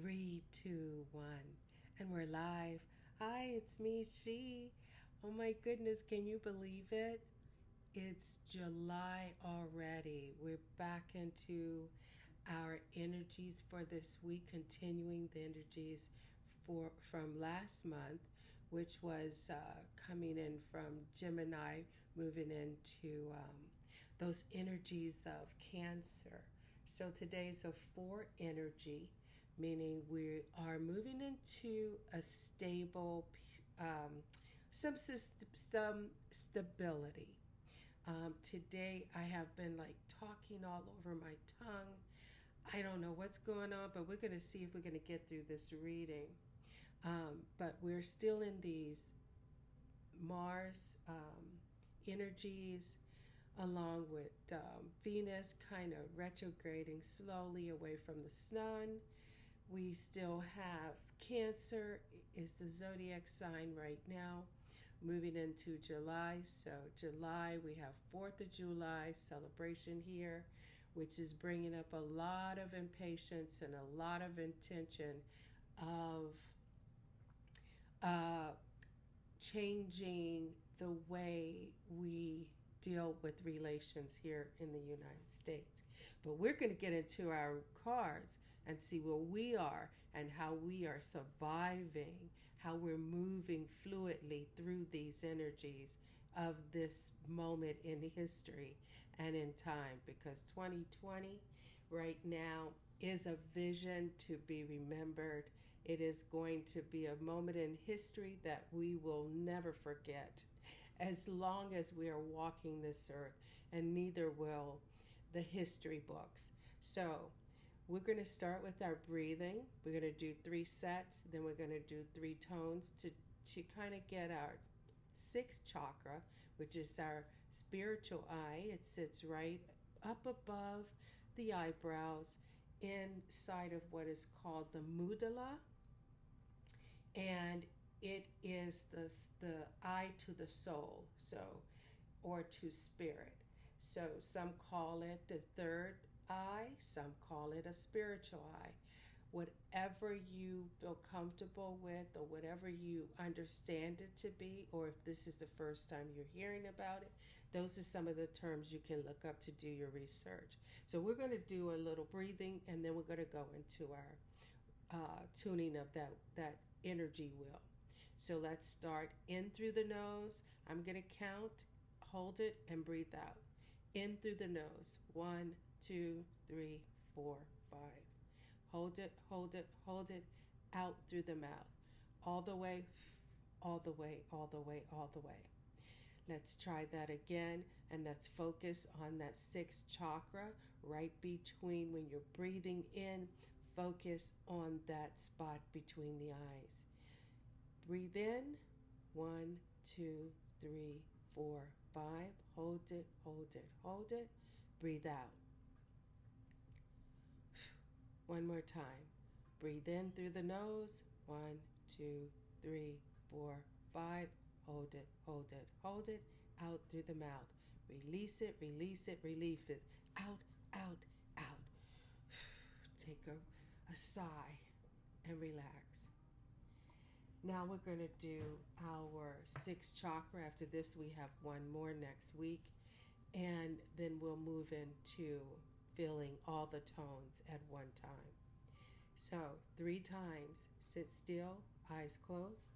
Three, two, one, and we're live. Hi, it's me, she. Oh my goodness, can you believe it? It's July already. We're back into our energies for this week, continuing the energies from last month, which was coming in from Gemini, moving into those energies of Cancer. So today's a four energy, meaning we are moving into a stable, um, some stability. Today I have been like talking all over my tongue. I don't know what's going on, but we're going to see if we're going to get through this reading. But we're still in these Mars energies, along with Venus kind of retrograding slowly away from the sun. We still have Cancer is the zodiac sign right now, moving into July. So July, we have 4th of July celebration here, which is bringing up a lot of impatience and a lot of intention of uh, changing the way we deal with relations here in the United States. But we're going to get into our cards and see where we are and how we are surviving, how we're moving fluidly through these energies of this moment in history and in time, because 2020 right now is a vision to be remembered. It is going to be a moment in history that we will never forget as long as we are walking this earth, and neither will the history books. So, we're going to start with our breathing. We're going to do 3 sets, then we're going to do 3 tones to kind of get our 6th chakra, which is our spiritual eye. It sits right up above the eyebrows inside of what is called the medulla, and it is the eye to the soul, so, or to spirit. So some call it the third eye, some call it a spiritual eye. Whatever you feel comfortable with, or whatever you understand it to be, or if this is the first time you're hearing about it, those are some of the terms you can look up to do your research. So we're going to do a little breathing, and then we're going to go into our tuning of that energy wheel. So let's start in through the nose. I'm going to count, hold it, and breathe out. In through the nose. 1, 2, 3, 4, 5. Hold it, hold it, hold it. Out through the mouth. All the way, all the way, all the way, all the way. Let's try that again, and let's focus on that 6th chakra right between when you're breathing in. Focus on that spot between the eyes. Breathe in. 1, 2, 3, 4, 5. Hold it, hold it, hold it. Breathe out. One more time. Breathe in through the nose. 1, 2, 3, 4, 5. Hold it, hold it, hold it. Out through the mouth. Release it, release it, release it. Out, out, out. Take a sigh and relax. Now we're going to do our 6th chakra. After this, we have one more next week. And then we'll move into feeling all the tones at one time. So 3 times. Sit still, eyes closed.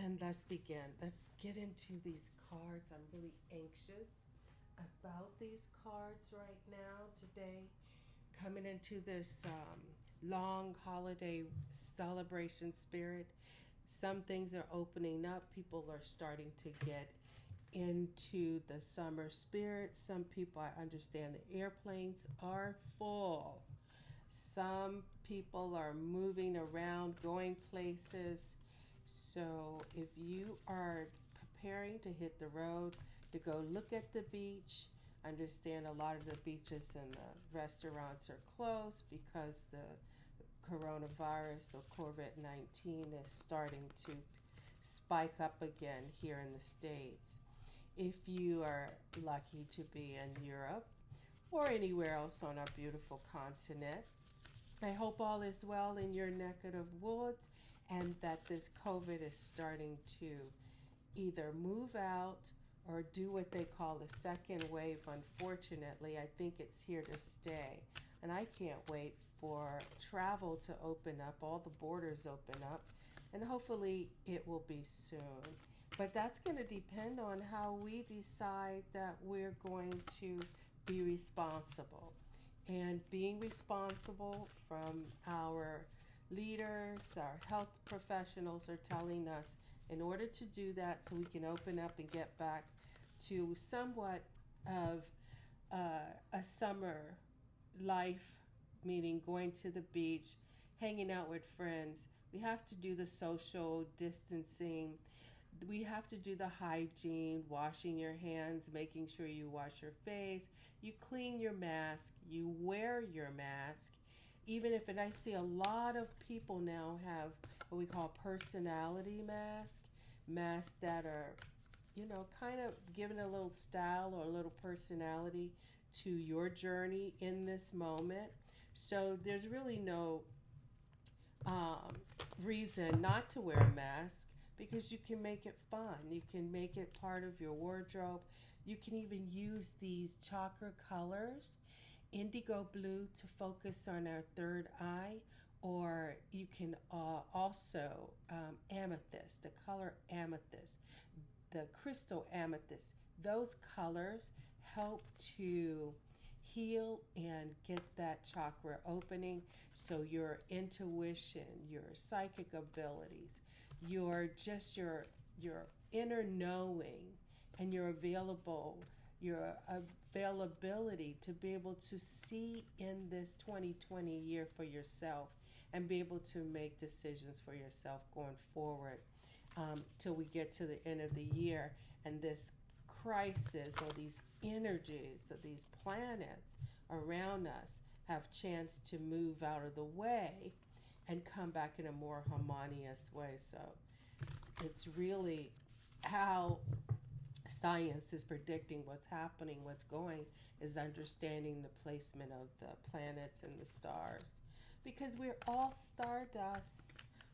And let's begin. Let's get into these cards. I'm really anxious about these cards right now today. Coming into this long holiday celebration spirit. Some things are opening up. People are starting to get into the summer spirit. Some people, I understand the airplanes are full. Some people are moving around, going places. So if you are preparing to hit the road, to go look at the beach, Understand a lot of the beaches and the restaurants are closed because the coronavirus or COVID-19 is starting to spike up again here in the States. If you are lucky to be in Europe or anywhere else on our beautiful continent, I hope all is well in your neck of the woods and that this COVID is starting to either move out or do what they call the second wave. Unfortunately, I think it's here to stay. And I can't wait for travel to open up, all the borders open up, and hopefully it will be soon. But that's going to depend on how we decide that we're going to be responsible. And being responsible from our leaders, our health professionals are telling us in order to do that so we can open up and get back to somewhat of a summer life, meaning going to the beach, hanging out with friends. We have to do the social distancing. We have to do the hygiene, washing your hands, making sure you wash your face, you clean your mask, you wear your mask. Even if, and I see a lot of people now have what we call personality masks that are, kind of giving a little style or a little personality to your journey in this moment. So there's really no reason not to wear a mask because you can make it fun. You can make it part of your wardrobe. You can even use these chakra colors, indigo blue to focus on our third eye, or you can also amethyst, the color amethyst, the crystal amethyst. Those colors help to heal and get that chakra opening, so your intuition, your psychic abilities, your inner knowing, and your availability to be able to see in this 2020 year for yourself and be able to make decisions for yourself going forward till we get to the end of the year and this crisis or these energies of these planets around us have chance to move out of the way and come back in a more harmonious way. So it's really how science is predicting what's happening, what's going, is understanding the placement of the planets and the stars. Because we're all stardust.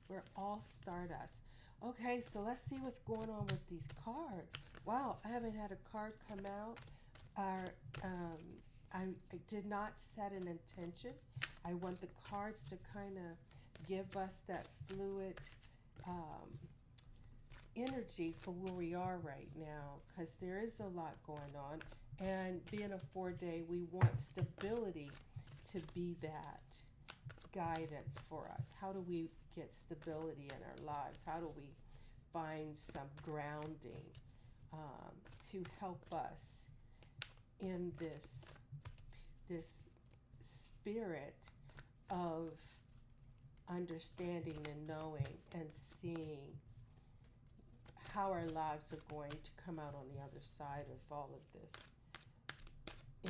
We're all stardust. Okay, so let's see what's going on with these cards. Wow, I haven't had a card come out. I did not set an intention. I want the cards to kind of give us that fluid energy for where we are right now, because there is a lot going on. And being a 4-day, we want stability to be that guidance for us. How do we get stability in our lives? How do we find some grounding to help us in this spirit of understanding and knowing and seeing how our lives are going to come out on the other side of all of this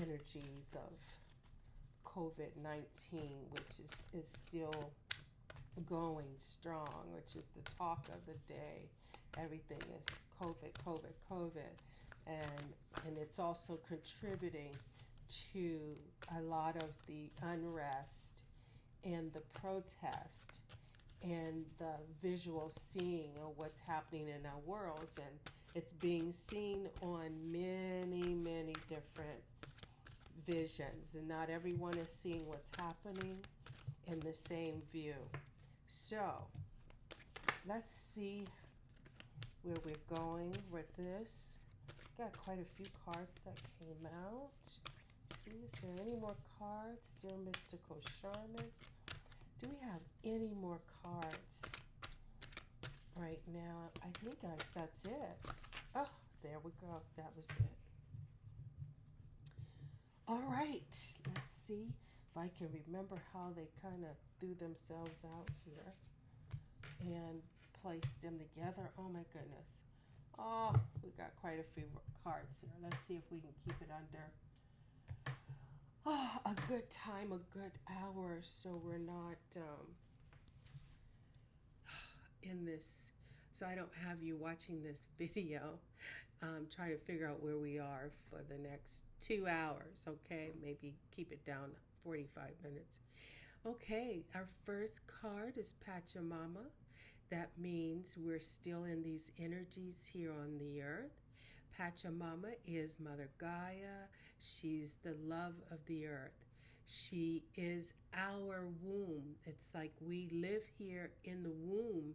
energies of COVID-19, which is still going strong, which is the talk of the day. Everything is COVID. And it's also contributing to a lot of the unrest and the protest and the visual seeing of what's happening in our worlds. And it's being seen on many, many different visions. And not everyone is seeing what's happening in the same view. So, let's see where we're going with this. Got quite a few cards that came out. See, is there any more cards? Dear Mystical Shaman. Do we have any more cards right now? I think that's it. Oh, there we go. That was it. All right. Let's see if I can remember how they kind of threw themselves out here and placed them together. Oh, my goodness. Oh, we got quite a few cards here. Let's see if we can keep it under a good time, a good hour, so we're not in this, so I don't have you watching this video, trying to figure out where we are for the next 2 hours, okay? Maybe keep it down 45 minutes. Okay, our first card is Pachamama. That means we're still in these energies here on the earth. Pachamama is Mother Gaia. She's the love of the earth. She is our womb. It's like we live here in the womb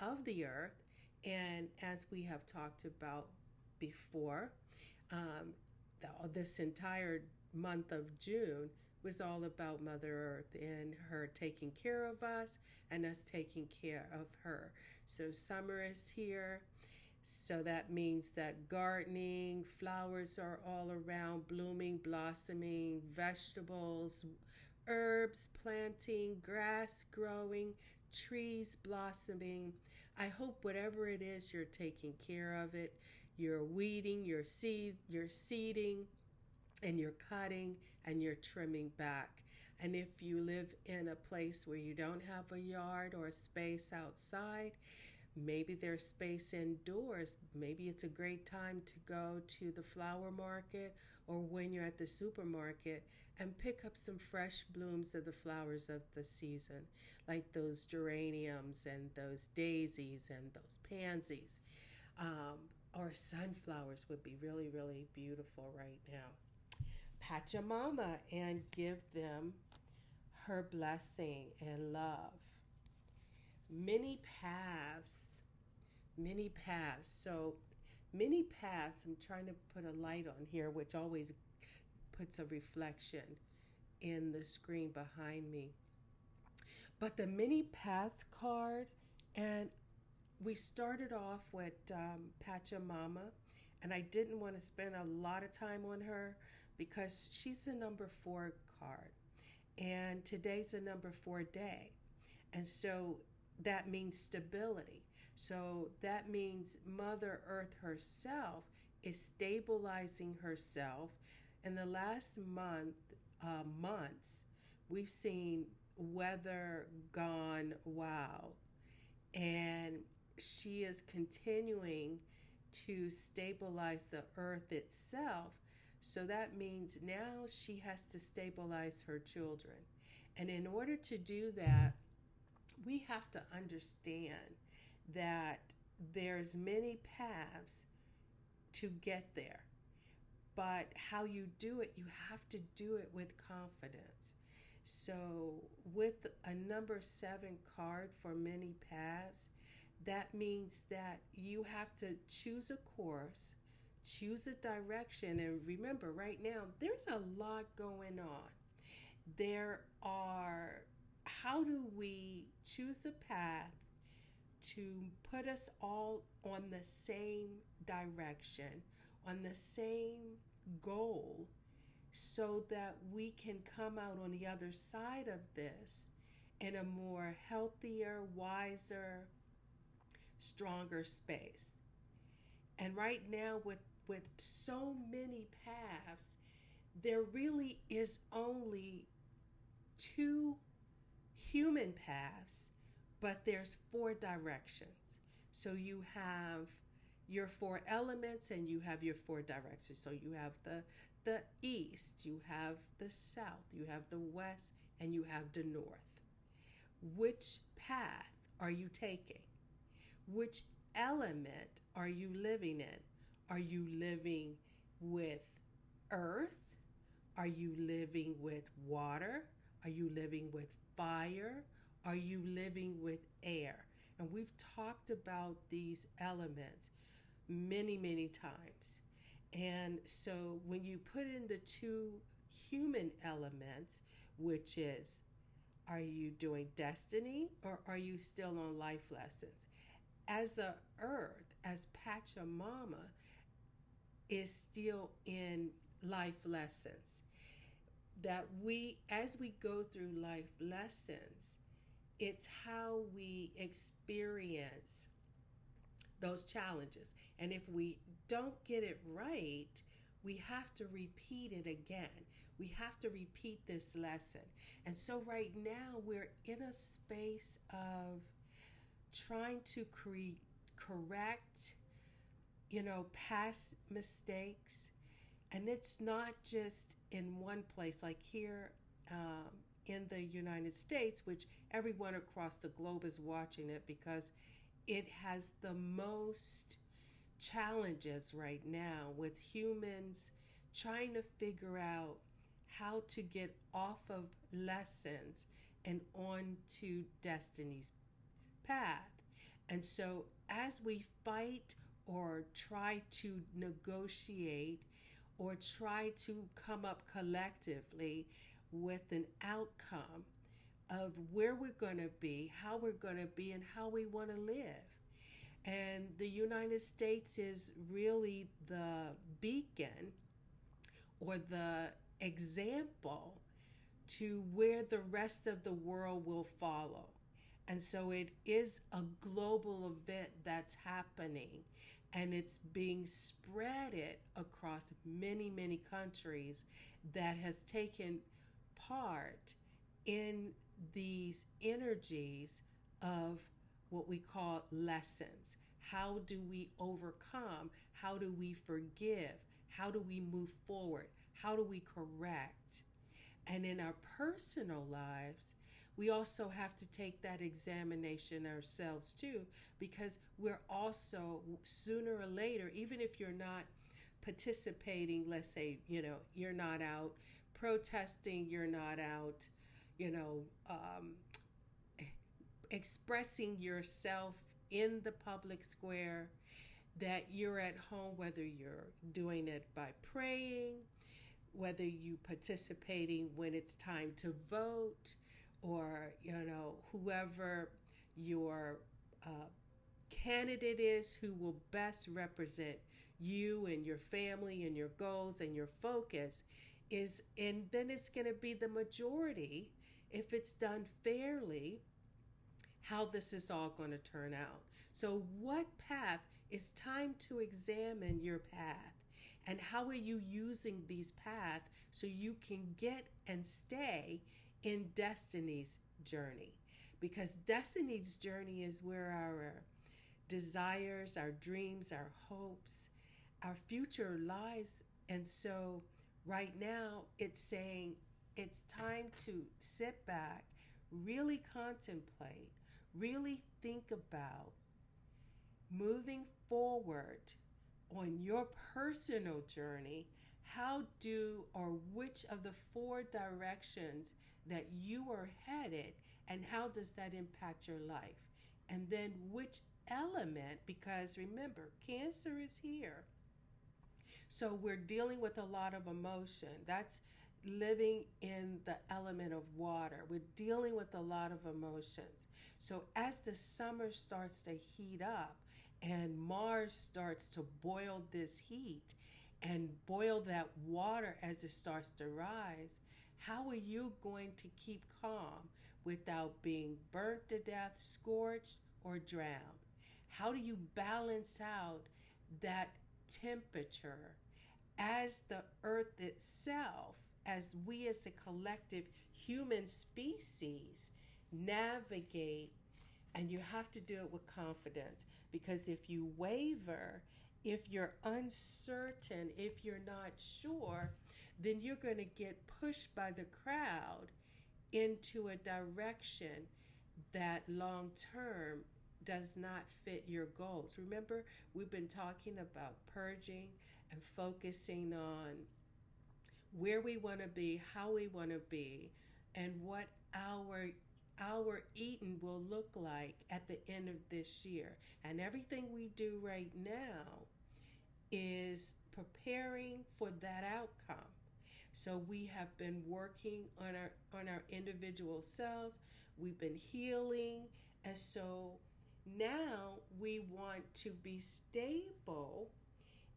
of the earth. And as we have talked about before, um, this entire month of June was all about Mother Earth and her taking care of us and us taking care of her. So summer is here. So that means that gardening, flowers are all around, blooming, blossoming, vegetables, herbs planting, grass growing, trees blossoming. I hope whatever it is, you're taking care of it. You're weeding, you're seeding, and you're cutting and you're trimming back. And if you live in a place where you don't have a yard or a space outside, maybe there's space indoors. Maybe it's a great time to go to the flower market or when you're at the supermarket and pick up some fresh blooms of the flowers of the season, like those geraniums and those daisies and those pansies. Or sunflowers would be really, really beautiful right now. Pachamama and give them her blessing and love. Many paths, many paths. So, many paths, I'm trying to put a light on here, which always puts a reflection in the screen behind me. But the many paths card, and we started off with Pachamama, and I didn't want to spend a lot of time on her because she's a number 4 card, and today's a number 4 day, and so that means stability. So that means Mother Earth herself is stabilizing herself. In the last months, we've seen weather gone wow, and she is continuing to stabilize the earth itself. So that means now she has to stabilize her children. And in order to do that, we have to understand that there's many paths to get there. But how you do it, you have to do it with confidence. So with a number 7 card for many paths, that means that you have to choose a course, choose a direction, and remember right now there's a lot going on. There are, how do we choose a path to put us all on the same direction, on the same goal, so that we can come out on the other side of this in a more healthier, wiser, stronger space. And right now with so many paths, there really is only 2 human paths, but there's 4 directions. So you have your 4 elements and you have your 4 directions. So you have the east, you have the south, you have the west, and you have the north. Which path are you taking? Which element are you living in? Are you living with earth? Are you living with water? Are you living with fire? Are you living with air? And we've talked about these elements many, many times. And so when you put in the 2 human elements, which is, are you doing destiny or are you still on life lessons? As a earth, as Pachamama is still in life lessons. That we, as we go through life lessons, it's how we experience those challenges. And if we don't get it right, we have to repeat it again. We have to repeat this lesson. And so right now we're in a space of trying to correct, past mistakes. And it's not just in one place, like here in the United States, which everyone across the globe is watching it because it has the most challenges right now with humans trying to figure out how to get off of lessons and onto destiny's path. And so, as we fight or try to negotiate or try to come up collectively with an outcome of where we're going to be, how we're going to be, and how we want to live. And the United States is really the beacon or the example to where the rest of the world will follow. And so it is a global event that's happening, and it's being spreaded across many, many countries that has taken part in these energies of what we call lessons. How do we overcome? How do we forgive? How do we move forward? How do we correct? And in our personal lives, we also have to take that examination ourselves too, because we're also, sooner or later, even if you're not participating, let's say, you're not out protesting, you're not out, you know, um, expressing yourself in the public square, that you're at home, whether you're doing it by praying, whether you participating when it's time to vote, or whoever your candidate is who will best represent you and your family and your goals and your focus is, and then it's going to be the majority, if it's done fairly, how this is all going to turn out. So what path? It's time to examine your path, and how are you using these paths so you can get and stay in destiny's journey. Because destiny's journey is where our desires, our dreams, our hopes, our future lies. And so right now it's saying it's time to sit back, really contemplate, really think about moving forward on your personal journey. How do, or which of the 4 directions that you are headed, and how does that impact your life? And then which element, because remember, Cancer is here. So we're dealing with a lot of emotion. That's living in the element of water. We're dealing with a lot of emotions. So as the summer starts to heat up and Mars starts to boil this heat and boil that water as it starts to rise, how are you going to keep calm without being burnt to death, scorched, or drowned? How do you balance out that temperature as the earth itself, as we as a collective human species navigate? And you have to do it with confidence, because if you waver, if you're uncertain, if you're not sure, then you're going to get pushed by the crowd into a direction that long term does not fit your goals. Remember, we've been talking about purging and focusing on where we want to be, how we want to be, and what our eating will look like at the end of this year. And everything we do right now is preparing for that outcome. So we have been working on our individual selves. We've been healing, and so now we want to be stable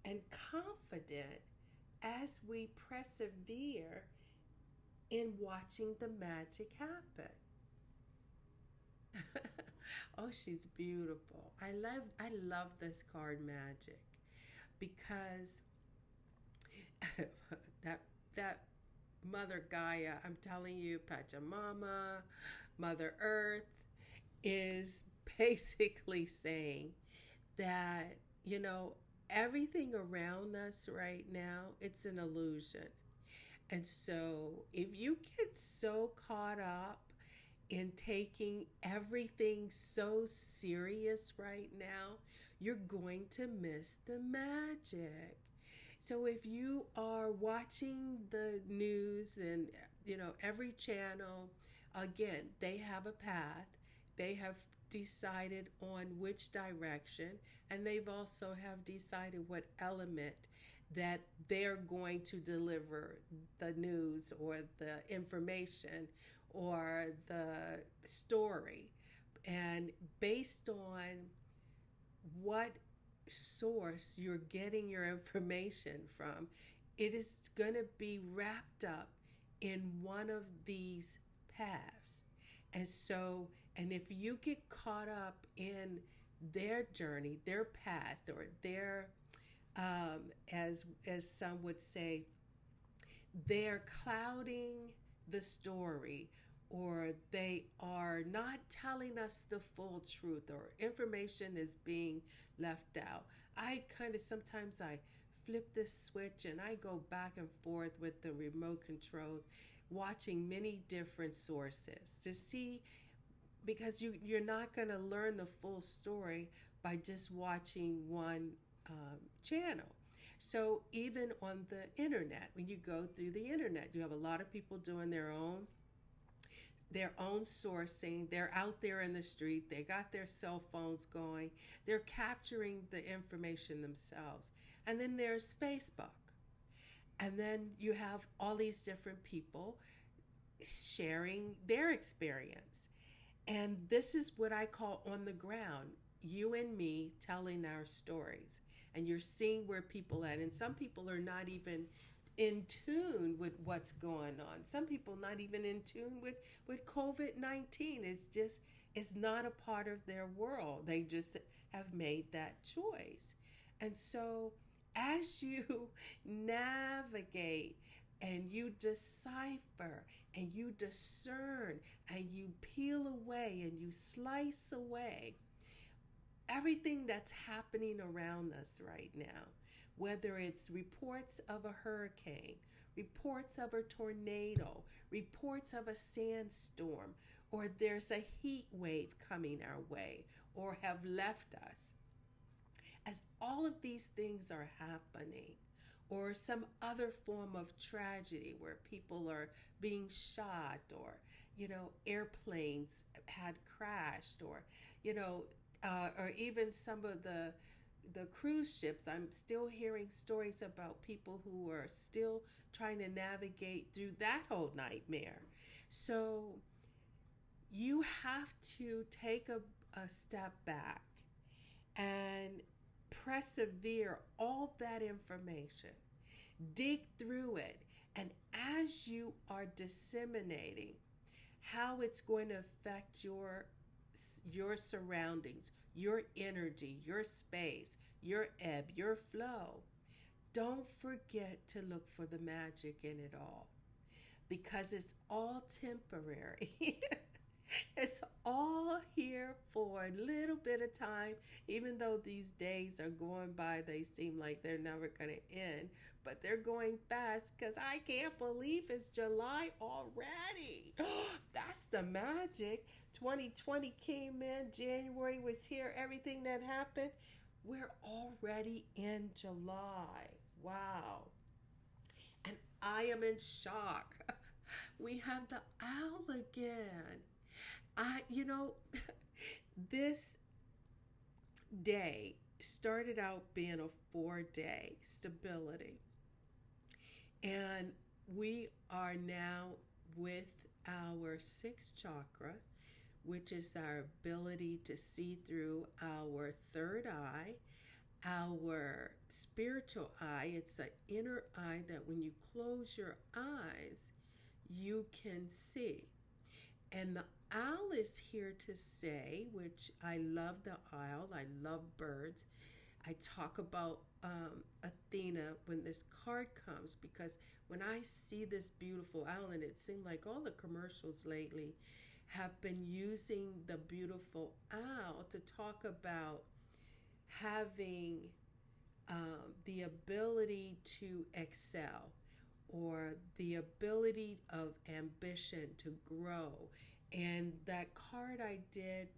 and confident as we persevere in watching the magic happen. Oh, she's beautiful. I love this card, Magic, because that that Mother Gaia, I'm telling you, Pachamama, Mother Earth is basically saying that, you know, everything around us right now, it's an illusion. And so if you get so caught up in taking everything so serious right now, you're going to miss the magic. So if you are watching the news and every channel, again, they have a path. They have decided on which direction, and they've also have decided what element that they're going to deliver the news or the information or the story. And based on what source you're getting your information from, it is going to be wrapped up in one of these paths. And so, and if you get caught up in their journey, their path, or their, as some would say, they're clouding the story, or they are not telling us the full truth, or information is being left out. I kind of sometimes I flip this switch and I go back and forth with the remote control, watching many different sources to see, because you're not going to learn the full story by just watching one channel. So even on the internet, when you go through the internet, you have a lot of people doing their own sourcing. They're out there in the street. They got their cell phones going. They're capturing the information themselves. And then there's Facebook. And then you have all these different people sharing their experience. And this is what I call on the ground, you and me telling our stories. And you're seeing where people at. And some people are not even in tune with what's going on. Some people not even in tune with COVID-19. It's not a part of their world. They just have made that choice. And so as you navigate and you decipher and you discern and you peel away and you slice away everything that's happening around us right now, whether it's reports of a hurricane, reports of a tornado, reports of a sandstorm, or there's a heat wave coming our way or have left us. As all of these things are happening, or some other form of tragedy where people are being shot, or airplanes had crashed, or or even some of the cruise ships. I'm still hearing stories about people who are still trying to navigate through that whole nightmare. So you have to take a step back and persevere all that information, dig through it, and as you are disseminating how it's going to affect your surroundings, your energy, your space, your ebb, your flow, don't forget to look for the magic in it all, because it's all temporary. It's all here for a little bit of time, even though these days are going by, they seem like they're never going to end, but they're going fast because I can't believe it's July already. That's the magic. 2020 came in, January was here, everything that happened, we're already in July. Wow. And I am in shock. We have the owl again. This day started out being a 4-day stability. And we are now with our sixth chakra, which is our ability to see through our third eye, our spiritual eye. It's an inner eye that when you close your eyes, you can see. And the owl is here to say, which I love the owl, I love birds. I talk about Athena when this card comes, because when I see this beautiful owl, and it seemed like all the commercials lately have been using the beautiful owl to talk about having the ability to excel, or the ability of ambition to grow. And that card I did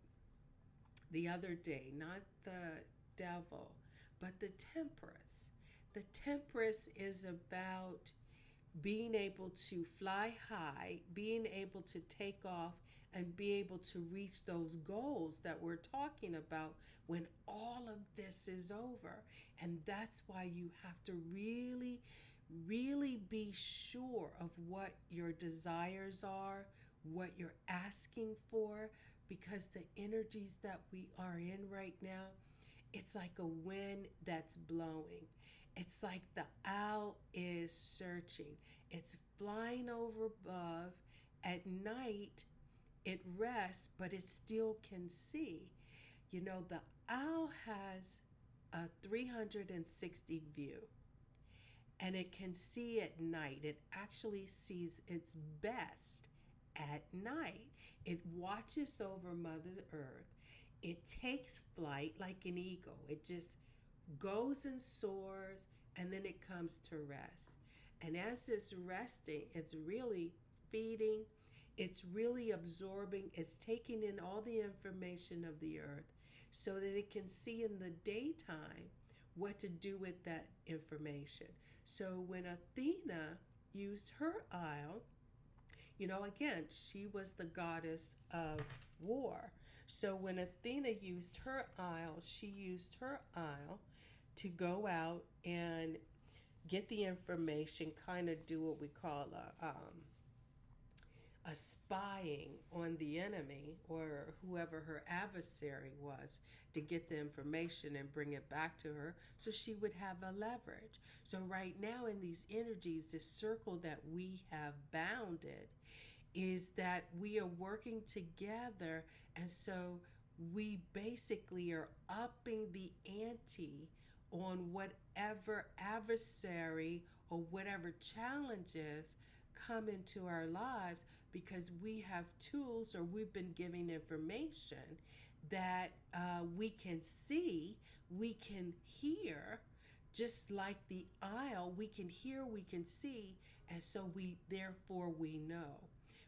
the other day, not the devil, but the Temperance. The Temperance is about being able to fly high, being able to take off, and be able to reach those goals that we're talking about when all of this is over. And that's why you have to really, really be sure of what your desires are, what you're asking for, because the energies that we are in right now, it's like a wind that's blowing. It's like the owl is searching. It's flying over above. At night, it rests, but it still can see. You know, the owl has a 360 view, and it can see at night. It actually sees its best at night. It watches over Mother Earth. It takes flight like an eagle. It just goes and soars, and then it comes to rest. And as it's resting, it's really feeding, it's really absorbing, it's taking in all the information of the earth so that it can see in the daytime what to do with that information. So when Athena used her owl, you know, again, she was the goddess of war. So when Athena used her owl, she used her owl to go out and get the information, kind of do what we call a spying on the enemy or whoever her adversary was, to get the information and bring it back to her so she would have a leverage. So right now in these energies, this circle that we have bounded is that we are working together, and so we basically are upping the ante on whatever adversary or whatever challenges come into our lives, because we have tools, or we've been giving information that we can see, we can hear, just like the owl, we can hear, we can see, and so therefore we know.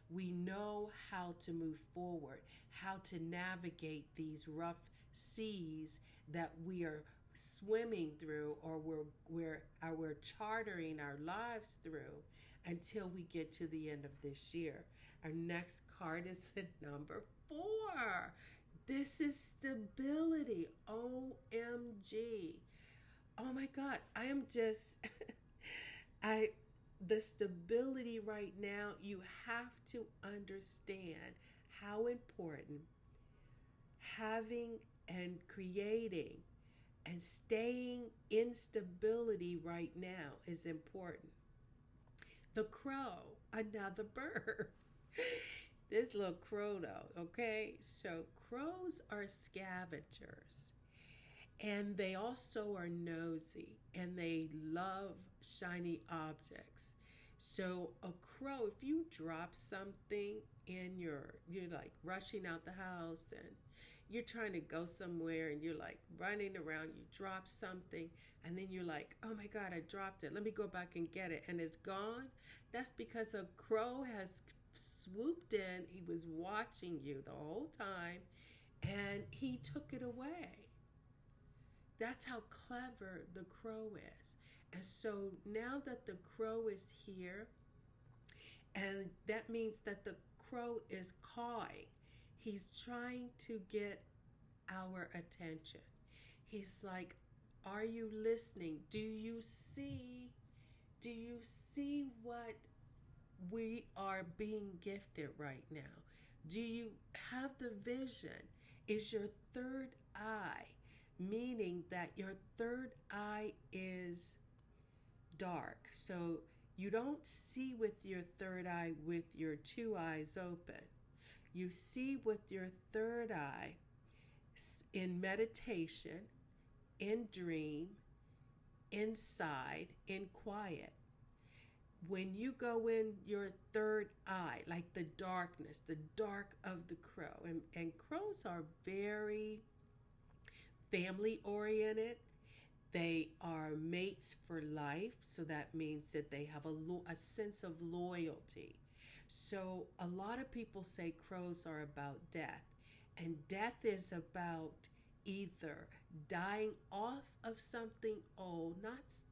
We know how to move forward, how to navigate these rough seas that we are swimming through, or we're chartering our lives through until we get to the end of this year. Our next card is the number 4. This is stability. OMG. Oh my God. I am just, the stability right now, you have to understand how important having and creating and staying in stability right now is important. The crow, another bird. This little crow though, okay? So crows are scavengers, and they also are nosy, and they love shiny objects. So a crow, if you drop something you're like rushing out the house, and you're trying to go somewhere, and you're like running around, you drop something, and then you're like, oh my God, I dropped it. Let me go back and get it. And it's gone. That's because a crow has swooped in. He was watching you the whole time, and he took it away. That's how clever the crow is. And so now that the crow is here, and that means that the crow is cawing. He's trying to get our attention. He's like, are you listening? Do you see? Do you see what we are being gifted right now? Do you have the vision? Is your third eye, meaning that your third eye is dark. So you don't see with your third eye with your 2 eyes open. You see with your third eye in meditation, in dream, inside, in quiet. When you go in your third eye, like the darkness, the dark of the crow, and crows are very family oriented. They are mates for life, so that means that they have a sense of loyalty. So a lot of people say crows are about death, and death is about either dying off of something old,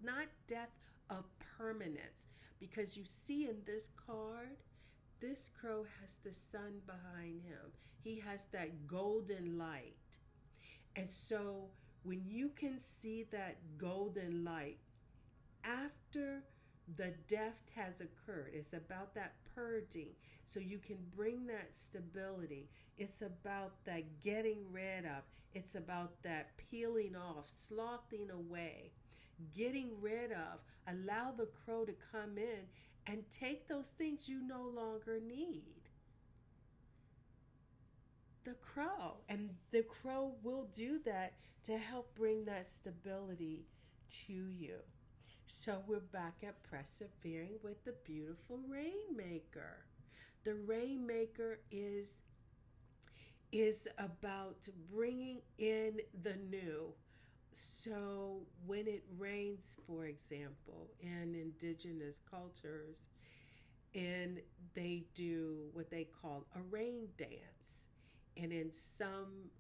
not death of permanence, because you see in this card, this crow has the sun behind him. He has that golden light. And so when you can see that golden light after the death has occurred, it's about that purging. So you can bring that stability. It's about that getting rid of. It's about that peeling off, slothing away, getting rid of. Allow the crow to come in and take those things you no longer need. The crow. And the crow will do that to help bring that stability to you. So we're back at persevering with the beautiful Rainmaker. The Rainmaker is about bringing in the new. So when it rains, for example, in indigenous cultures, and they do what they call a rain dance. And in some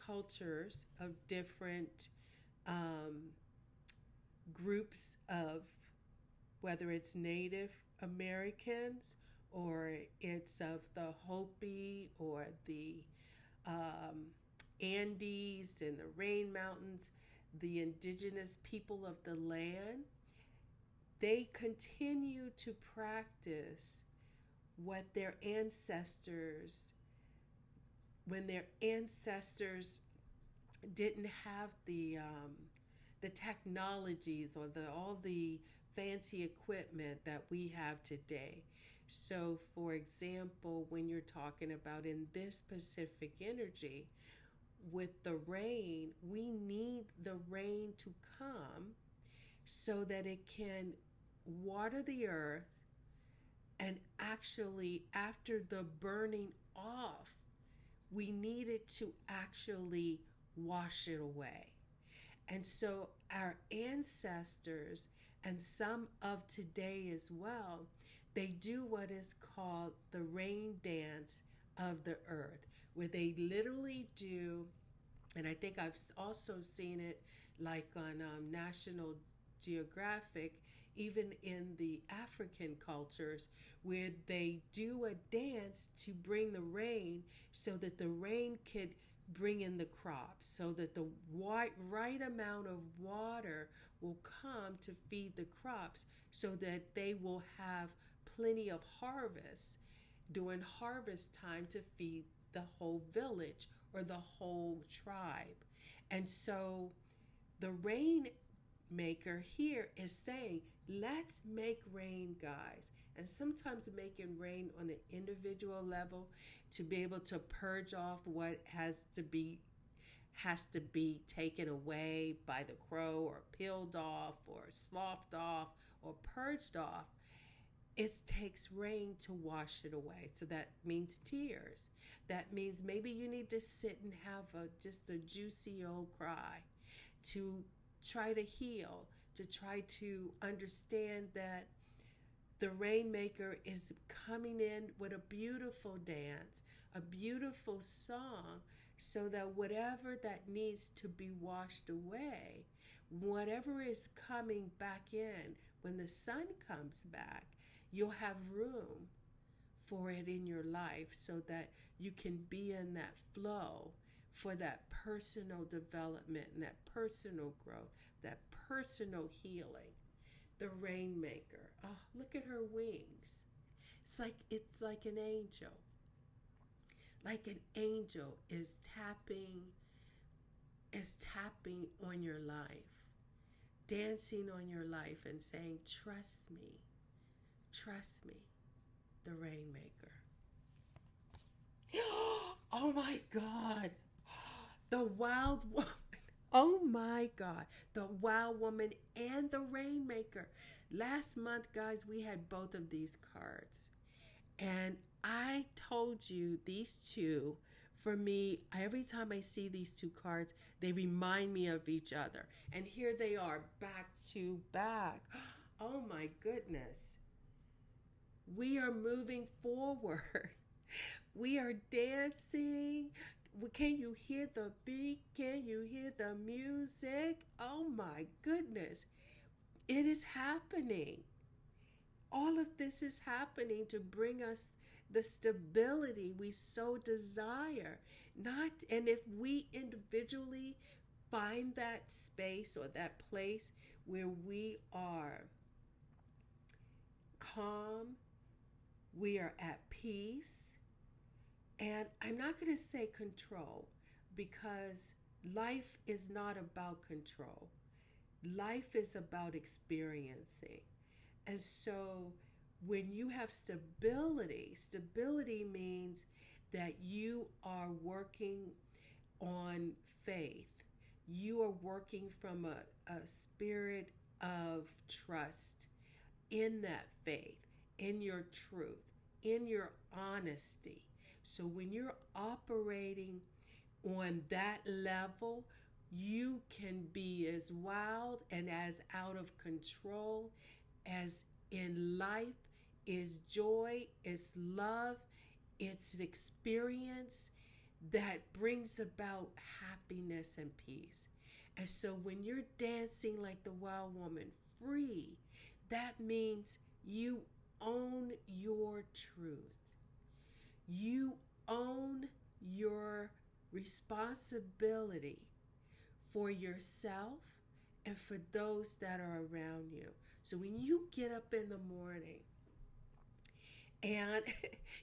cultures of different um, groups of, whether it's Native Americans or it's of the Hopi or the um, Andes and the Rain Mountains, the indigenous people of the land, they continue to practice what their ancestors, when their ancestors didn't have the technologies or all the fancy equipment that we have today. So, for example, when you're talking about in this Pacific energy, with the rain, we need the rain to come so that it can water the earth, and actually, after the burning off, we need it to actually wash it away. And so our ancestors and some of today as well, they do what is called the rain dance of the earth, where they literally do, and I think I've also seen it like on National Geographic, even in the African cultures, where they do a dance to bring the rain so that the rain could bring in the crops, so that the right amount of water will come to feed the crops so that they will have plenty of harvest during harvest time to feed the whole village or the whole tribe. And so the Rainmaker here is saying, let's make rain, guys. And sometimes making rain on an individual level to be able to purge off what has to be taken away by the crow, or peeled off, or sloughed off, or purged off. It takes rain to wash it away. So that means tears. That means maybe you need to sit and have just a juicy old cry to try to heal, to try to understand that the Rainmaker is coming in with a beautiful dance, a beautiful song, so that whatever that needs to be washed away, whatever is coming back in, when the sun comes back, you'll have room for it in your life so that you can be in that flow for that personal development and that personal growth, that personal healing. The Rainmaker. Oh, look at her wings. It's like an angel. Like an angel is tapping on your life, dancing on your life and saying, trust me, the Rainmaker. Oh my God. The wild woman. Oh my God. The Wild Woman and the Rainmaker. Last month, guys, we had both of these cards. And I told you these two, for me, every time I see these two cards, they remind me of each other. And here they are, back to back. Oh my goodness. We are moving forward. We are dancing. Can you hear the beat? Can you hear the music? Oh my goodness. It is happening. All of this is happening to bring us the stability we so desire. Not and if we individually find that space or that place where we are calm, we are at peace, and I'm not going to say control because life is not about control. Life is about experiencing. And so when you have stability, stability means that you are working on faith. You are working from a spirit of trust in that faith, in your truth, in your honesty. So when you're operating on that level, you can be as wild and as out of control as in life is joy, it's love, it's an experience that brings about happiness and peace. And so when you're dancing like the wild woman free, that means you own your truth. You own your responsibility for yourself and for those that are around you. So when you get up in the morning, and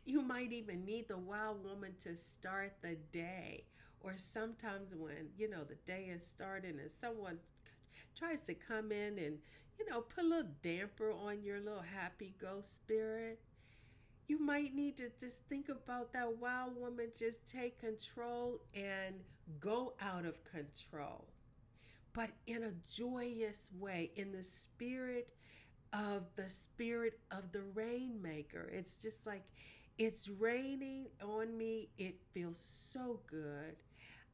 you might even need the wild woman to start the day, or sometimes when the day is starting and someone tries to come in and put a little damper on your little happy go spirit, you might need to just think about that wild woman just take control and go out of control, but in a joyous way, in the spirit of the rainmaker. It's just like it's raining on me. It feels so good.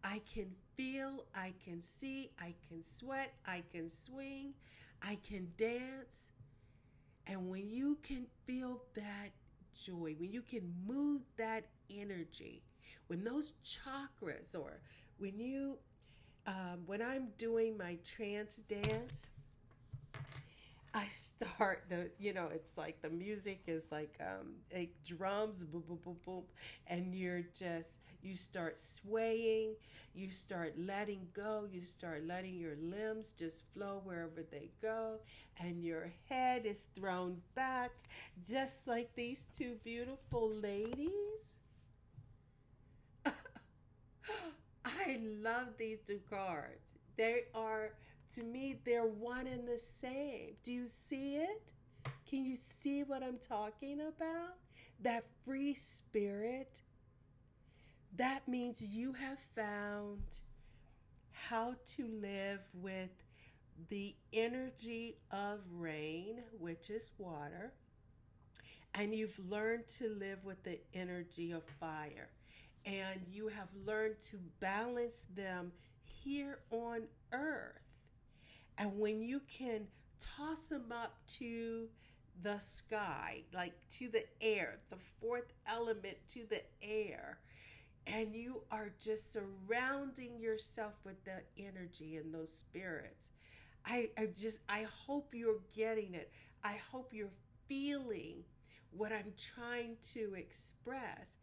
I can feel, I can see, I can sweat, I can swing, I can dance. And when you can feel that joy, when you can move that energy, when those chakras, or when I'm doing my trance dance, I start it's like the music is like drums, boom, boom, boom, boom, and you start swaying, you start letting go, you start letting your limbs just flow wherever they go, and your head is thrown back, just like these two beautiful ladies. I love these two cards. They are, to me, they're one and the same. Do you see it? Can you see what I'm talking about? That free spirit. That means you have found how to live with the energy of rain, which is water, and you've learned to live with the energy of fire. And you have learned to balance them here on earth. And when you can toss them up to the sky, like to the air, the fourth element to the air, and you are just surrounding yourself with that energy and those spirits. I hope you're getting it. I hope you're feeling what I'm trying to express.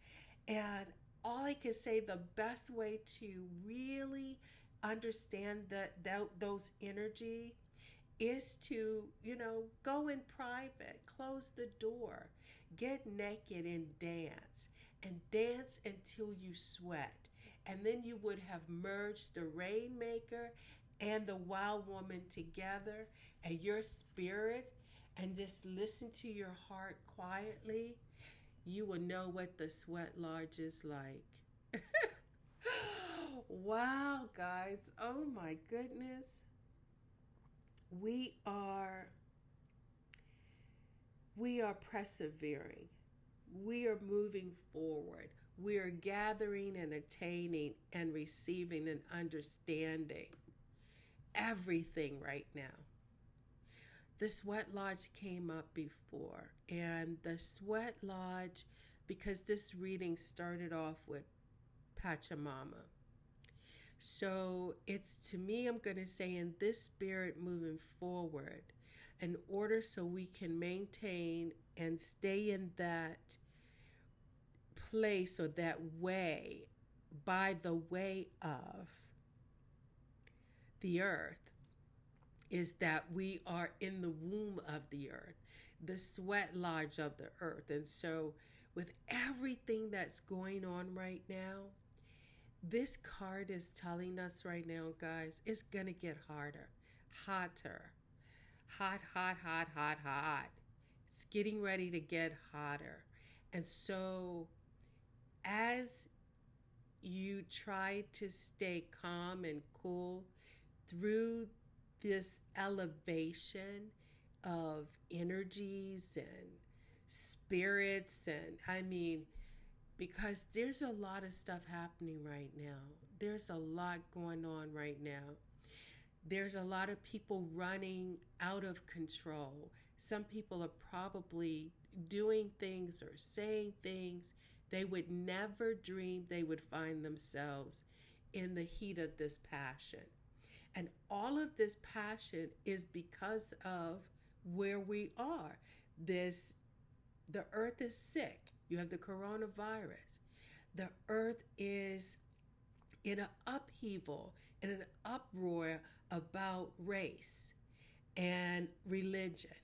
And all I can say, the best way to really understand those energy is to, go in private, close the door, get naked and dance until you sweat. And then you would have merged the rainmaker and the wild woman together and your spirit, and just listen to your heart quietly. You will know what the sweat lodge is like. Wow, guys. Oh my goodness. We are we are persevering. We are moving forward. We are gathering and attaining and receiving and understanding everything right now. The sweat lodge came up before, and the sweat lodge, because this reading started off with Pachamama. So it's, to me, I'm going to say, in this spirit moving forward, in order so we can maintain and stay in that place or that way, by the way of the earth, is that we are in the womb of the earth, the sweat lodge of the earth. And so, with everything that's going on right now, this card is telling us right now, guys, it's going to get harder, hotter, hot, hot, hot, hot, hot. It's getting ready to get hotter. And so, as you try to stay calm and cool through this elevation of energies and spirits, and I mean, because there's a lot of stuff happening right now. There's a lot going on right now. There's a lot of people running out of control. Some people are probably doing things or saying things they would never dream they would find themselves in the heat of this passion. And all of this passion is because of where we are. The earth is sick. You have the coronavirus. The earth is in an upheaval, in an uproar about race and religion.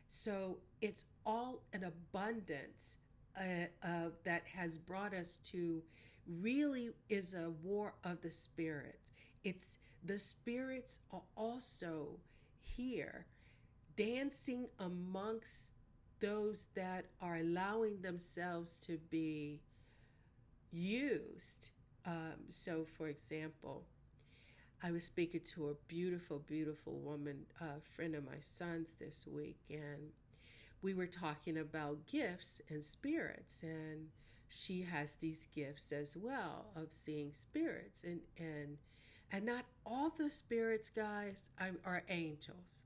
So it's all an abundance that has brought us to, really is a war of the spirit. It's the spirits are also here dancing amongst those that are allowing themselves to be used. So, for example, I was speaking to a beautiful, beautiful woman, a friend of my son's this week, and we were talking about gifts and spirits, and she has these gifts as well of seeing spirits, and not all the spirits, guys, are angels.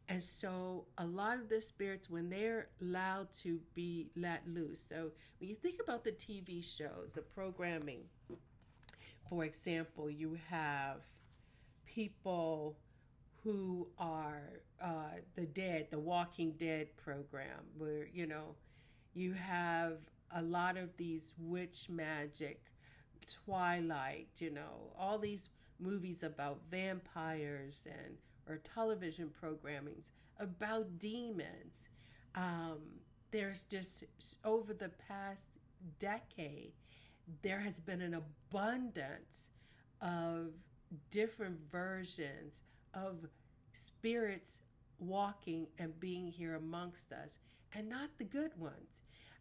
And so a lot of the spirits, when they're allowed to be let loose, so when you think about the TV shows, the programming, for example, you have people who are the dead, the Walking Dead program, where, you have a lot of these witch magic, Twilight, all these movies about vampires and or television programmings about demons. There's just, over the past decade, there has been an abundance of different versions of spirits walking and being here amongst us, and not the good ones.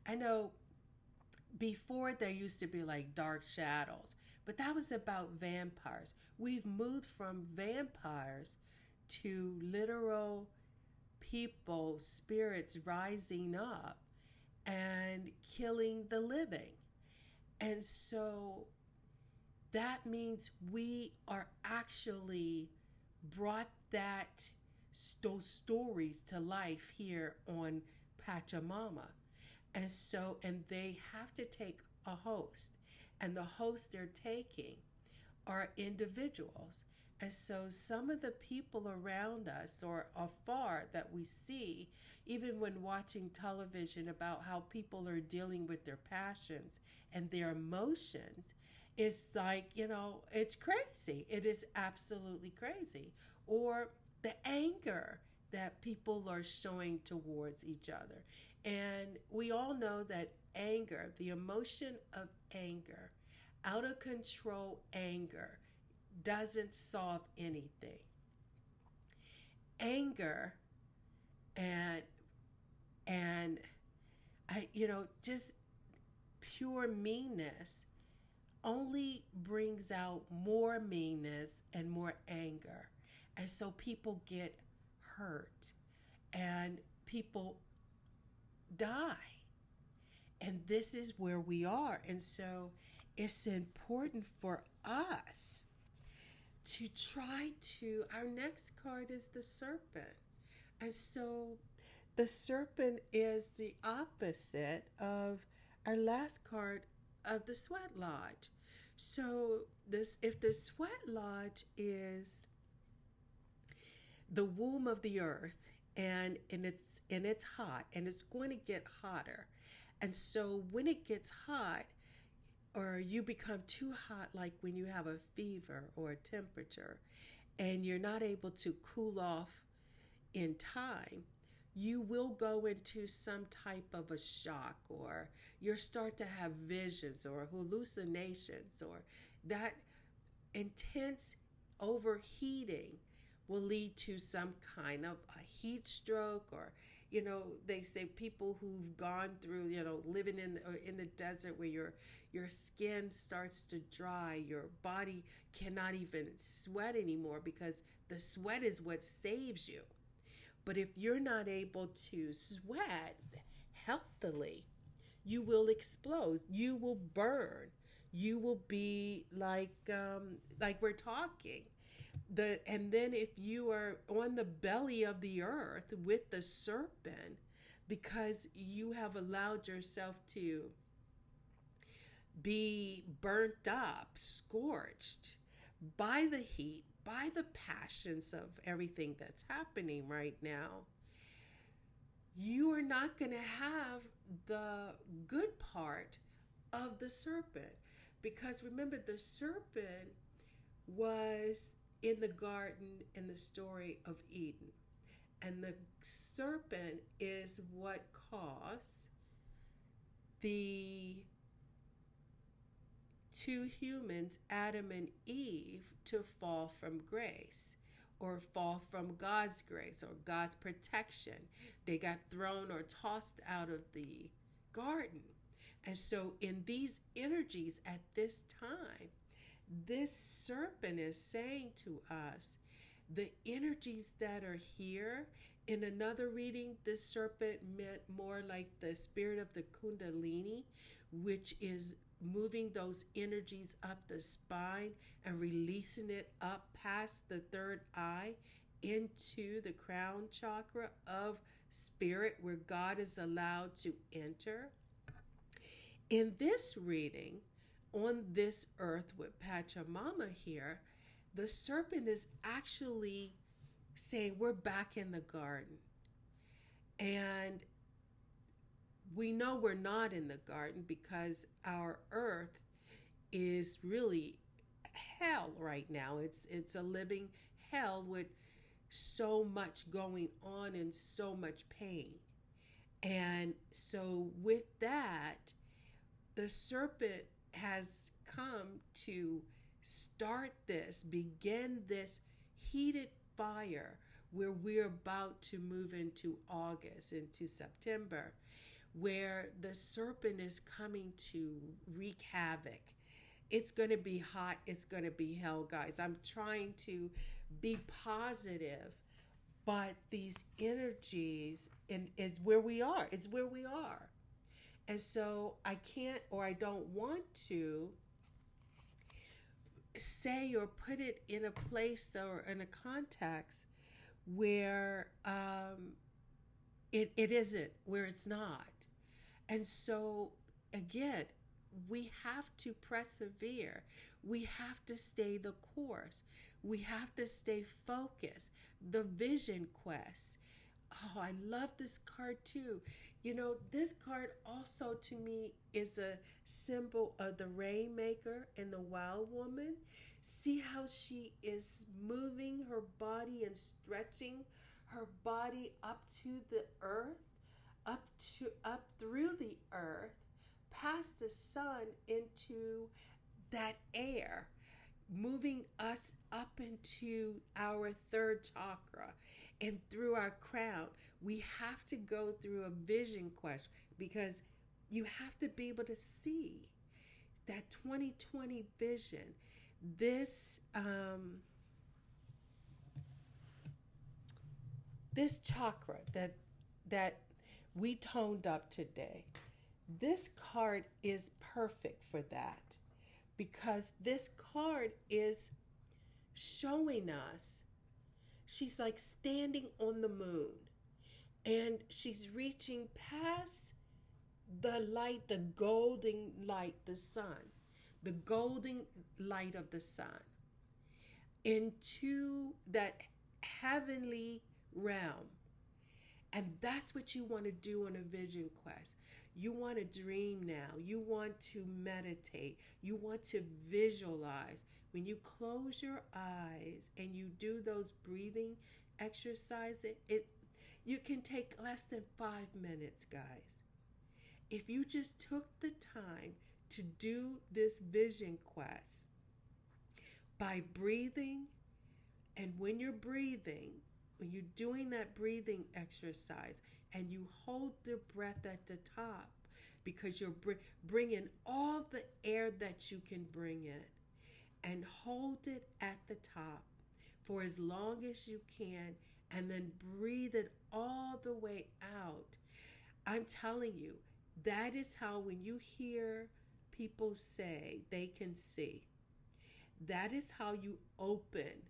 I know before there used to be like dark shadows, but that was about vampires. We've moved from vampires to literal people, spirits rising up and killing the living. And so that means we are actually brought those stories to life here on Pachamama. And they have to take a host, and the host they're taking are individuals. And so some of the people around us or afar that we see, even when watching television, about how people are dealing with their passions and their emotions, is like, it's crazy. It is absolutely crazy. Or the anger that people are showing towards each other. And we all know that anger, the emotion of anger, out of control anger, doesn't solve anything. Anger and just pure meanness only brings out more meanness and more anger. And so people get hurt and people die. And this is where we are. And so it's important for us to try to. Our next card is the serpent. And so the serpent is the opposite of our last card of the sweat lodge. So this, if the sweat lodge is the womb of the earth, and it's hot, and it's going to get hotter. And so when it gets hot, or you become too hot, like when you have a fever or a temperature, and you're not able to cool off in time, you will go into some type of a shock, or you'll start to have visions or hallucinations, or that intense overheating will lead to some kind of a heat stroke. Or they say people who've gone through living in the desert, where your skin starts to dry, your body cannot even sweat anymore, because the sweat is what saves you. But if you're not able to sweat healthily, you will explode, you will burn, you will be like we're talking. And then if you are on the belly of the earth with the serpent, because you have allowed yourself to be burnt up, scorched by the heat, by the passions of everything that's happening right now, you are not going to have the good part of the serpent. Because remember, the serpent was in the garden in the story of Eden. And the serpent is what caused the two humans, Adam and Eve, to fall from grace, or fall from God's grace or God's protection. They got thrown or tossed out of the garden. And so in these energies at this time, this serpent is saying to us, the energies that are here. In another reading, this serpent meant more like the spirit of the Kundalini, which is moving those energies up the spine and releasing it up past the third eye into the crown chakra of spirit, where God is allowed to enter. In this reading, on this earth with Pachamama here, the serpent is actually saying we're back in the garden. And we know we're not in the garden, because our earth is really hell right now. It's a living hell with so much going on and so much pain. And so with that, the serpent has come to begin this heated fire, where we're about to move into August, into September, where the serpent is coming to wreak havoc. It's going to be hot. It's going to be hell, guys. I'm trying to be positive, but these energies is where we are. It's where we are. And so I can't, or I don't want to say or put it in a place or in a context where it isn't, where it's not. And so again, we have to persevere. We have to stay the course. We have to stay focused. The vision quest. Oh, I love this card too. This card also to me is a symbol of the Rainmaker and the Wild Woman. See how she is moving her body and stretching her body up to the earth, up through the earth, past the sun into that air, moving us up into our third chakra and through our crown. We have to go through a vision quest, because you have to be able to see that 2020 vision, this this chakra that we toned up today, this card is perfect for that, because this card is showing us she's like standing on the moon, and she's reaching past the light, the golden light, the sun, the golden light of the sun, into that heavenly realm. And that's what you want to do on a vision quest. You want to dream now. You want to meditate. You want to visualize. When you close your eyes and you do those breathing exercises, you can take less than 5 minutes, guys. If you just took the time to do this vision quest by breathing, and when you're breathing, when you're doing that breathing exercise and you hold the breath at the top, because you're bringing all the air that you can bring in, and hold it at the top for as long as you can, and then breathe it all the way out. I'm telling you, that is how, when you hear people say they can see, that is how you open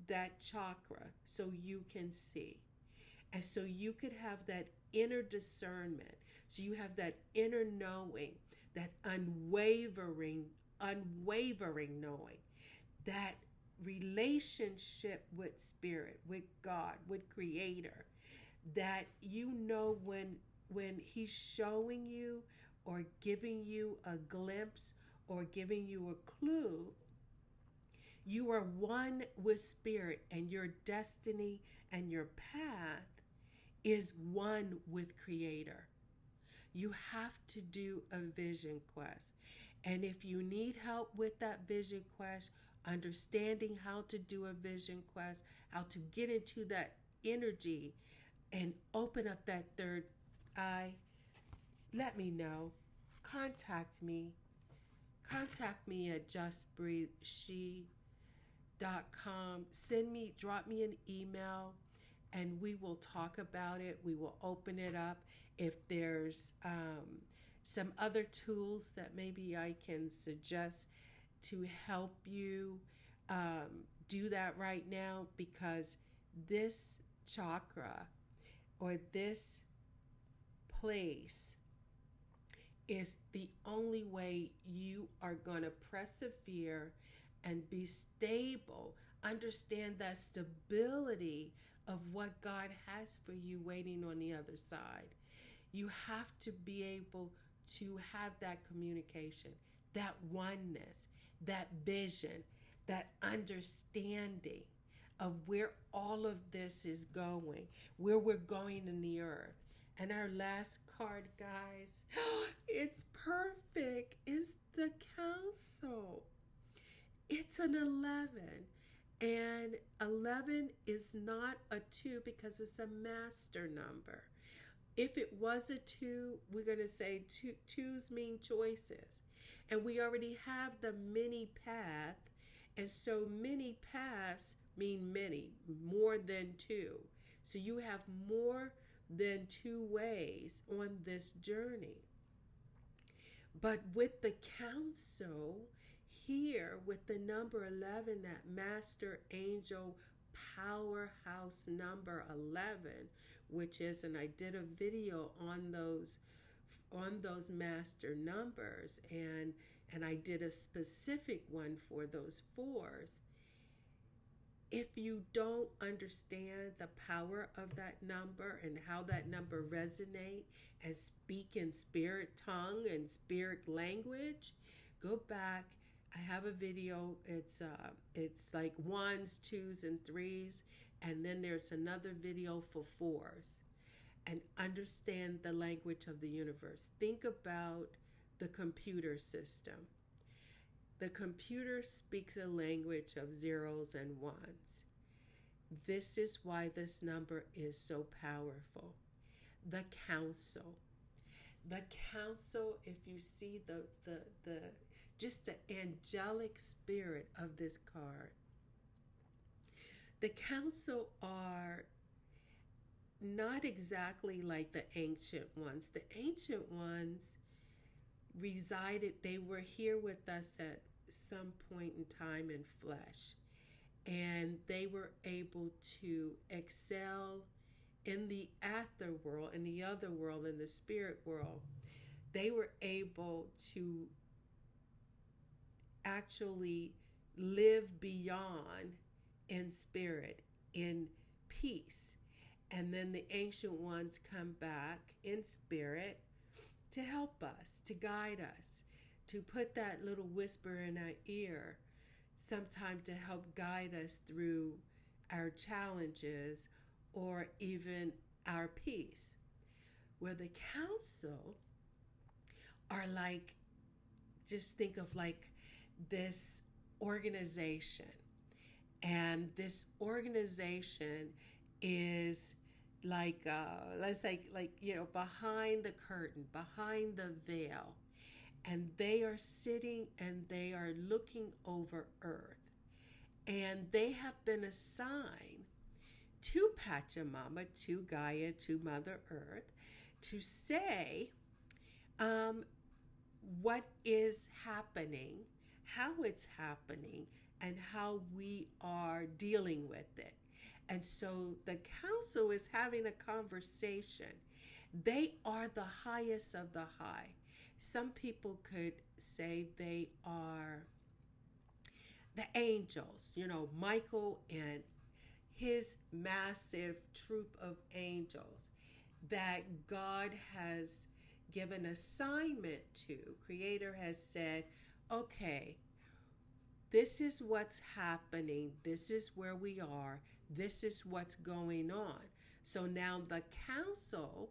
that chakra so you can see. And so you could have that inner discernment. So you have that inner knowing, that unwavering knowing, that relationship with Spirit, with God, with Creator, that you know when He's showing you or giving you a glimpse or giving you a clue, you are one with Spirit, and your destiny and your path is one with Creator. You have to do a vision quest. And if you need help with that vision quest, understanding how to do a vision quest, how to get into that energy and open up that third eye, let me know. Contact me. Contact me at justbreatheshe.com. Drop me an email, and we will talk about it. We will open it up. If there's some other tools that maybe I can suggest to help you do that right now, because this chakra or this place is the only way you are going to persevere and be stable. Understand that stability of what God has for you waiting on the other side. You have to be able to have that communication, that oneness, that vision, that understanding of where all of this is going, where we're going in the earth. And our last card, guys, it's perfect. It's the Council. It's an 11. And 11 is not a 2 because it's a master number. If it was a 2, we're going to say twos mean choices. And we already have the many path. And so many paths mean many, more than 2. So you have more than 2 ways on this journey. But with the Council here, with the number 11, that master angel powerhouse number 11, which is, and I did a video on those master numbers, and I did a specific one for those 4s. If you don't understand the power of that number and how that number resonates and speak in spirit tongue and spirit language, go back. I have a video. It's like 1s, 2s, and 3s, and then there's another video for 4s. And understand the language of the universe. Think about the computer system. The computer speaks a language of 0s and 1s. This is why this number is so powerful. The Council. The council, if you see the just the angelic spirit of this card, the council are not exactly like the ancient ones. The ancient ones resided, they were here with us at some point in time in flesh, and they were able to excel in the afterworld, in the other world, in the spirit world. They were able to actually live beyond in spirit, in peace. And then the ancient ones come back in spirit to help us, to guide us, to put that little whisper in our ear, sometime to help guide us through our challenges or even our peace. Where the council are like, just think of like this organization, and this organization is like let's say, like, you know, behind the curtain, behind the veil, and they are sitting and they are looking over earth, and they have been assigned to Pachamama, to Gaia, to Mother Earth, to say what is happening, how it's happening, and how we are dealing with it. And so the council is having a conversation. They are the highest of the high. Some people could say they are the angels, you know, Michael and his massive troop of angels that God has given assignment to. Creator has said, okay, this is what's happening. This is where we are. This is what's going on. So now the council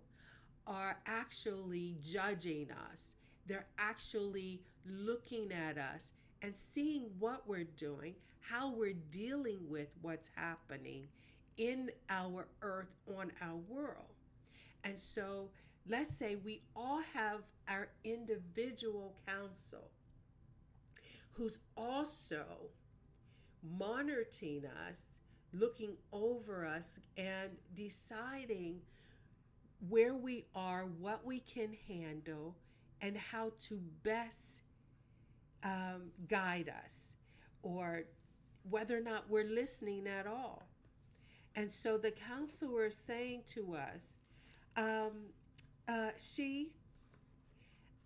are actually judging us. They're actually looking at us and seeing what we're doing, how we're dealing with what's happening in our earth, on our world. And so let's say we all have our individual council who's also monitoring us, looking over us, and deciding where we are, what we can handle, and how to best guide us, or whether or not we're listening at all. And so the counselor is saying to us, she,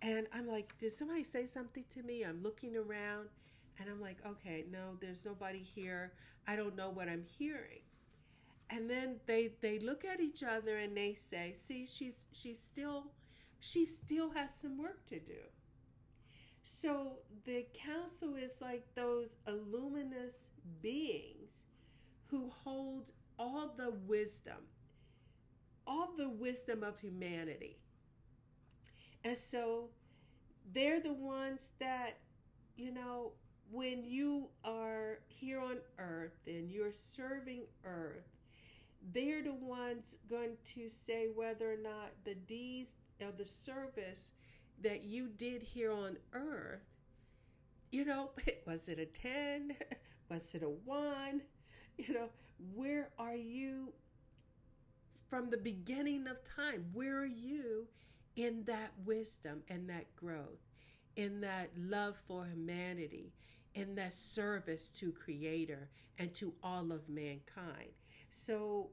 and I'm like, did somebody say something to me? I'm looking around and I'm like, okay, no, there's nobody here. I don't know what I'm hearing. And then they look at each other and they say, see, she still has some work to do. So the council is like those luminous beings who hold all the wisdom of humanity. And so they're the ones that, you know, when you are here on earth and you're serving earth, they're the ones going to say whether or not the deeds of the service that you did here on earth, you know, was it a 10? Was it a 1? You know, where are you from the beginning of time? Where are you in that wisdom and that growth, in that love for humanity, in that service to Creator and to all of mankind? So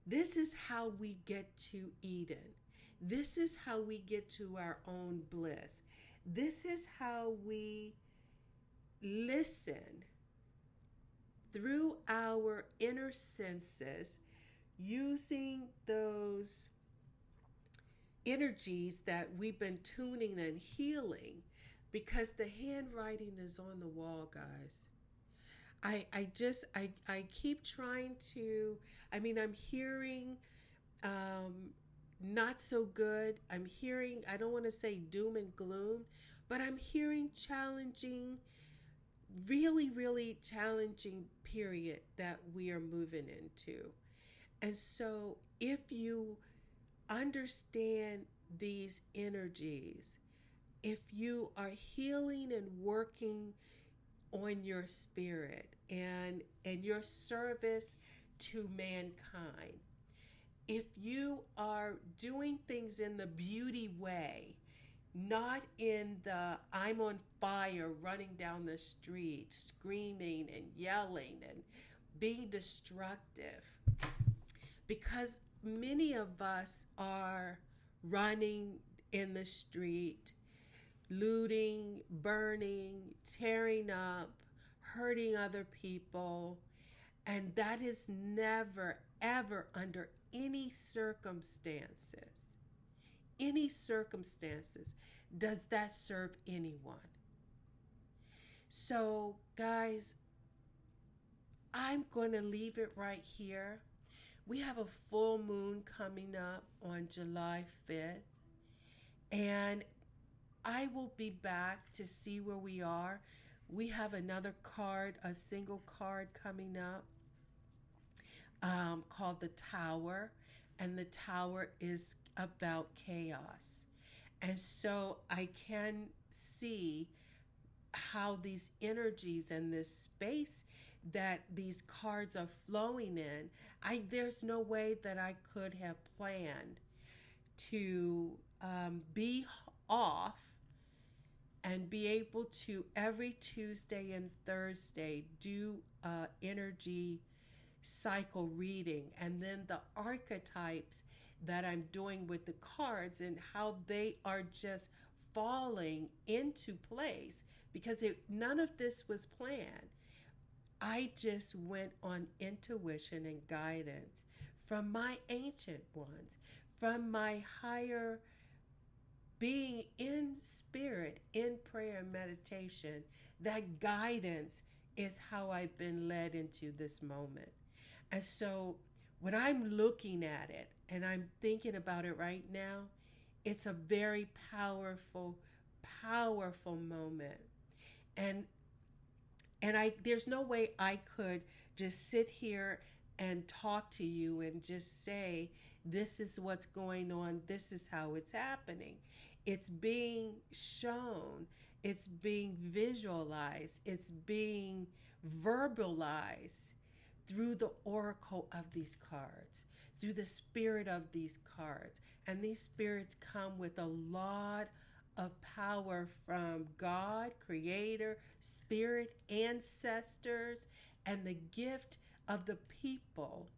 this is how we get to Eden. This is how we get to our own bliss. This is how we listen through our inner senses, using those energies that we've been tuning and healing, because the handwriting is on the wall, guys. I keep trying to, I mean, I'm hearing not so good. I'm hearing, I don't want to say doom and gloom, but I'm hearing challenging, really, really challenging period that we are moving into. And so if you understand these energies, if you are healing and working on your spirit and your service to mankind, if you are doing things in the beauty way, not in the I'm on fire running down the street screaming and yelling and being destructive, because many of us are running in the street, looting, burning, tearing up, hurting other people. And that is never, ever, under any circumstances, does that serve anyone. So, guys, I'm going to leave it right here. We have a full moon coming up on July 5th, and I will be back to see where we are. We have another card, a single card coming up called the Tower, and the Tower is about chaos. And so I can see how these energies and this space that these cards are flowing in, there's no way that I could have planned to be off and be able to every Tuesday and Thursday do energy cycle reading, and then the archetypes that I'm doing with the cards and how they are just falling into place, because none of this was planned. I just went on intuition and guidance from my ancient ones, from my higher being in spirit, in prayer and meditation. That guidance is how I've been led into this moment. And so when I'm looking at it and I'm thinking about it right now, it's a very powerful, powerful moment. And there's no way I could just sit here and talk to you and just say, this is what's going on, this is how it's happening. It's being shown, it's being visualized, it's being verbalized through the oracle of these cards, through the spirit of these cards. And these spirits come with a lot of power from God, Creator, Spirit, ancestors, and the gift of the people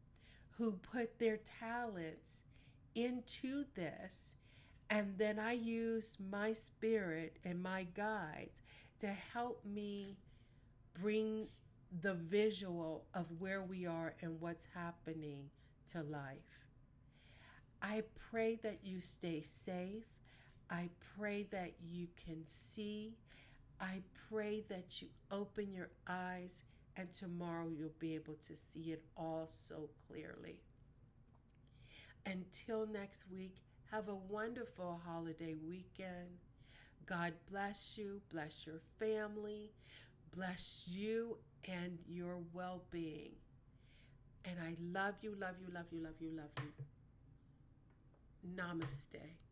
who put their talents into this. And then I use my spirit and my guides to help me bring the visual of where we are and what's happening to life. I pray that you stay safe. I pray that you can see. I pray that you open your eyes, and tomorrow you'll be able to see it all so clearly. Until next week, have a wonderful holiday weekend. God bless you, bless your family, bless you and your well-being. And I love you, love you, love you, love you, love you. Namaste.